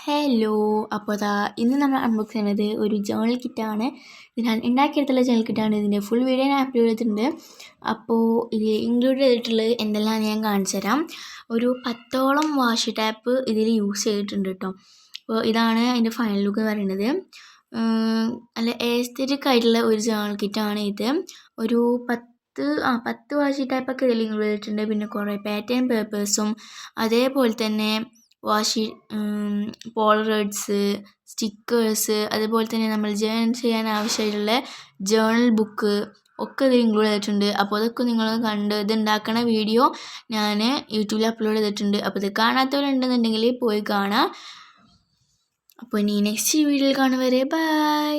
Hello അപ്പോൾ ഇന്ന് നമ്മൾ അൺബോക്സ് ചെയ്യുന്നത് ഒരു ജേണൽ കിറ്റാണ്. ഇത് ഞാൻ ഉണ്ടാക്കിയെടുത്തുള്ള ജേണൽ കിറ്റാണ്. ഇതിൻ്റെ ഫുൾ വീഡിയോ ഞാൻ അപ്ലോഡ് ചെയ്തിട്ടുണ്ട്. അപ്പോൾ ഇതിൽ ഇൻക്ലൂഡ് ചെയ്തിട്ടുള്ളത് എന്തെല്ലാം ഞാൻ കാണിച്ചു തരാം. ഒരു 10ഓളം വാഷ് ടാപ്പ് ഇതിൽ യൂസ് ചെയ്തിട്ടുണ്ട് കേട്ടോ. അപ്പോൾ ഇതാണ് അതിൻ്റെ ഫൈനൽ ലുക്ക് എന്ന് പറയുന്നത്. നല്ല എസ്തെറ്റിക് ആയിട്ടുള്ള ഒരു ജേണൽ കിറ്റാണ് ഇത്. ഒരു 10 വാഷി ടാപ്പൊക്കെ ഇതിൽ ഇൻക്ലൂഡ് ചെയ്തിട്ടുണ്ട്. പിന്നെ കുറേ പാറ്റേൺ പേപ്പേഴ്സും അതേപോലെ തന്നെ പോളറോയിഡ്സ്, സ്റ്റിക്കേഴ്സ്, അതുപോലെ തന്നെ നമ്മൾ ജേണൽ ചെയ്യാൻ ആവശ്യമായിട്ടുള്ള ജേണൽ ബുക്ക് ഒക്കെ ഇതിൽ ഇൻക്ലൂഡ് ചെയ്തിട്ടുണ്ട്. അപ്പോൾ അതൊക്കെ നിങ്ങൾ കണ്ട് ഇത് ഉണ്ടാക്കണ വീഡിയോ ഞാൻ യൂട്യൂബിൽ അപ്ലോഡ് ചെയ്തിട്ടുണ്ട്. അപ്പോൾ ഇത് കാണാത്തവരുണ്ടെന്നുണ്ടെങ്കിൽ പോയി കാണാം. അപ്പോൾ ഇനി നെക്സ്റ്റ് വീഡിയോയിൽ കാണും വരെ ബൈ.